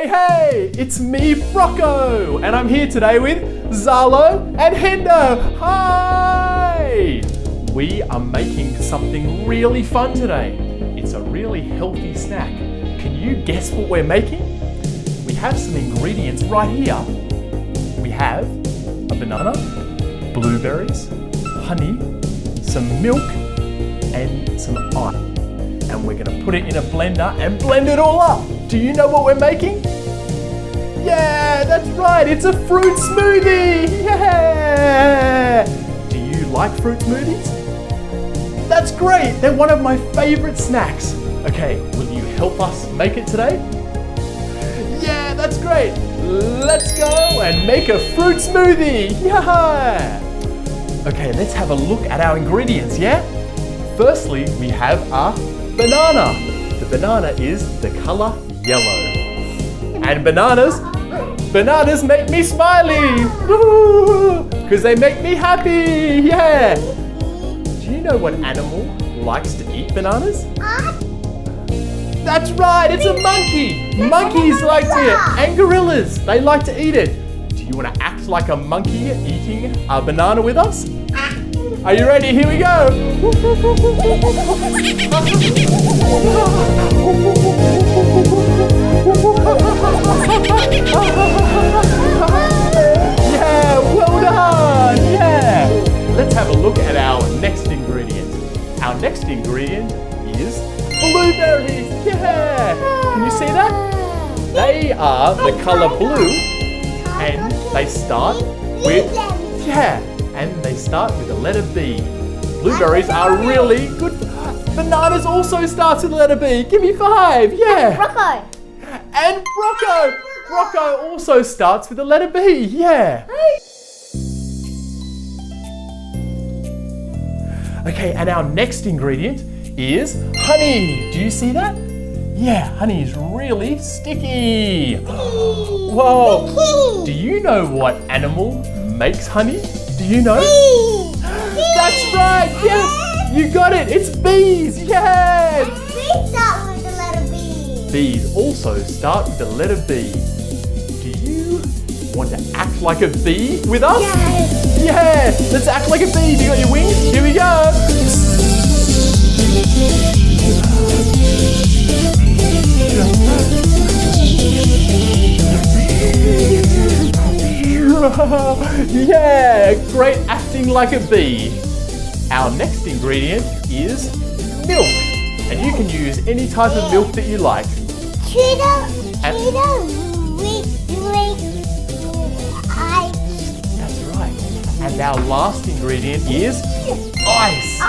Hey, it's me, Brocco, and I'm here today with Zarlo and Hendo. Hi! We are making something really fun today. It's a really healthy snack. Can you guess what we're making? We have some ingredients right here. We have a banana, blueberries, honey, some milk, and some ice. And we're gonna put it in a blender and blend it all up. Do you know what we're making? Yeah, that's right, it's a fruit smoothie! Yeah! Do you like fruit smoothies? That's great, they're one of my favorite snacks. Okay, will you help us make it today? Yeah, that's great. Let's go and make a fruit smoothie. Yeah! Okay, let's have a look at our ingredients, yeah? Firstly, we have a banana. The banana is the color yellow. And bananas make me smiley. Because they make me happy. Yeah. Do you know what animal likes to eat bananas? That's right, it's a monkey. Monkeys like to, and gorillas, they like to eat it. Do you want to act like a monkey eating a banana with us? Are you ready? Here we go. Yeah, well done. Yeah. Let's have a look at our next ingredient. Our next ingredient is blueberries. Yeah. Can you see that? They are the color blue and they start with, and they start with the letter B. Blueberries are really good. Bananas also starts with the letter B. Give me 5. Yeah. Brocco. And Brocco. Brocco also starts with the letter B. Yeah. Okay, and our next ingredient is honey. Do you see that? Yeah, honey is really sticky. Whoa. Do you know what animal makes honey? Do you know? Bees. That's right. Yes, you got it. It's bees. Yeah. Bees start with the letter B. Bees also start with the letter B. Do you want to act like a bee with us? Yes. Yeah. Let's act like a bee. Do you got your wings? Here we go. Yeah, great acting like a bee. Our next ingredient is milk. And you can use any type of milk that you like. That's right. And our last ingredient is ice.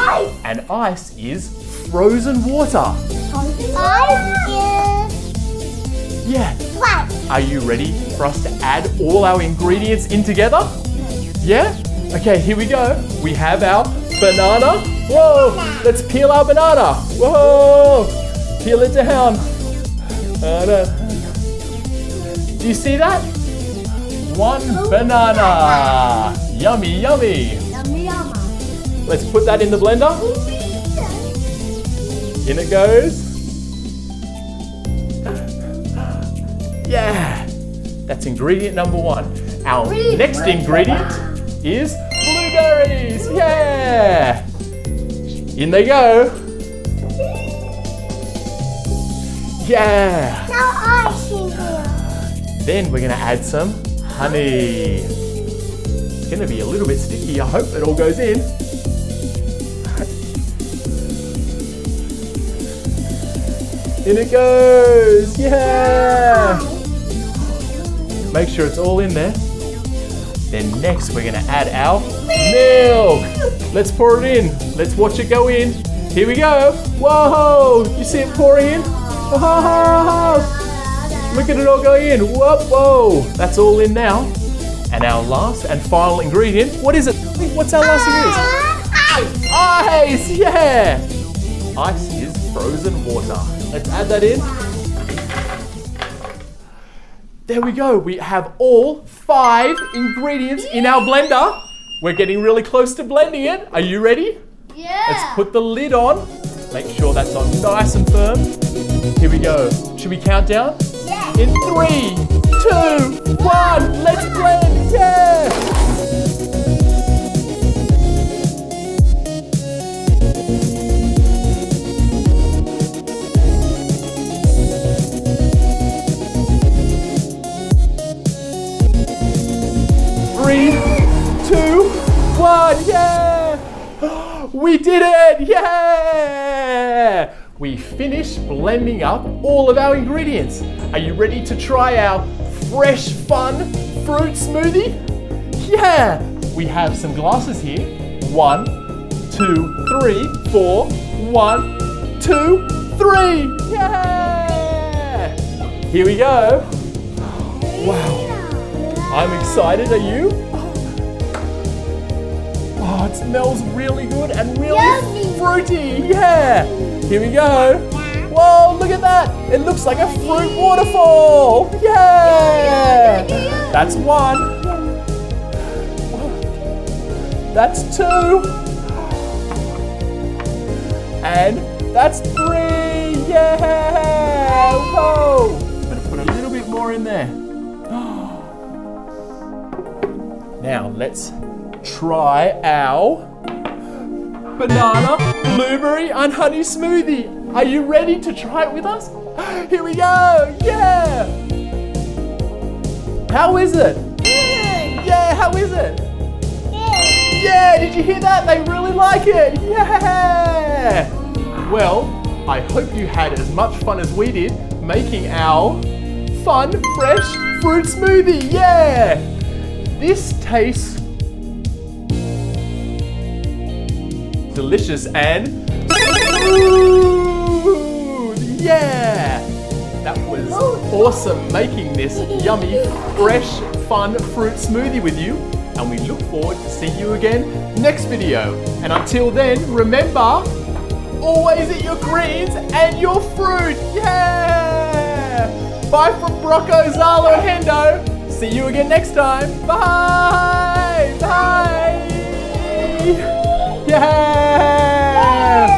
And ice is frozen water. Yeah. Are you ready for us to add all our ingredients in together? Yeah? Okay, here we go. We have our banana. Whoa, let's peel our banana. Whoa, peel it down. Do you see that? One banana. Yummy, yummy. Let's put that in the blender. In it goes. Yeah, that's ingredient number 1. Our next ingredient is blueberries. Yeah. In they go. Yeah. Now ice in here. Then we're gonna add some honey. It's gonna be a little bit sticky. I hope it all goes in. In it goes. Yeah. Make sure it's all in there. Then next we're gonna add our milk. Let's pour it in. Let's watch it go in. Here we go. Whoa, you see it pouring in? Whoa. Look at it all go in. Whoa, whoa. That's all in now. And our last and final ingredient, what is it? What's our last ingredient? Ice, yeah. Ice is frozen water. Let's add that in. There we go. We have all 5 ingredients in our blender. We're getting really close to blending it. Are you ready? Yeah. Let's put the lid on. Make sure that's on nice and firm. Here we go. Should we count down? Yeah. In 3, 2, 1, let's blend, yeah! 3, 2, 1, yeah! We did it, yeah! We finished blending up all of our ingredients. Are you ready to try our fresh, fun fruit smoothie? Yeah! We have some glasses here. 1, 2, 3, 4. 1, 2, 3. Yeah! Here we go. Wow. I'm excited, are you? Oh, it smells really good and really fruity. Yeah. Here we go. Whoa, look at that. It looks like a fruit waterfall. Yeah. That's 1. That's 2. And that's 3. Yeah. Whoa. Better put a little bit more in there. Now let's try our banana, blueberry and honey smoothie. Are you ready to try it with us? Here we go, yeah! How is it? Good. Yeah, how is it? Good. Yeah, did you hear that? They really like it, yeah! Well, I hope you had as much fun as we did making our fun, fresh fruit smoothie, yeah! This tastes delicious and smooth. Yeah! That was awesome making this yummy, fresh, fun fruit smoothie with you. And we look forward to seeing you again next video. And until then, remember, always eat your greens and your fruit. Yeah! Bye from Brocco, Zarlo and Hendo. See you again next time. Bye! Bye! Yeah!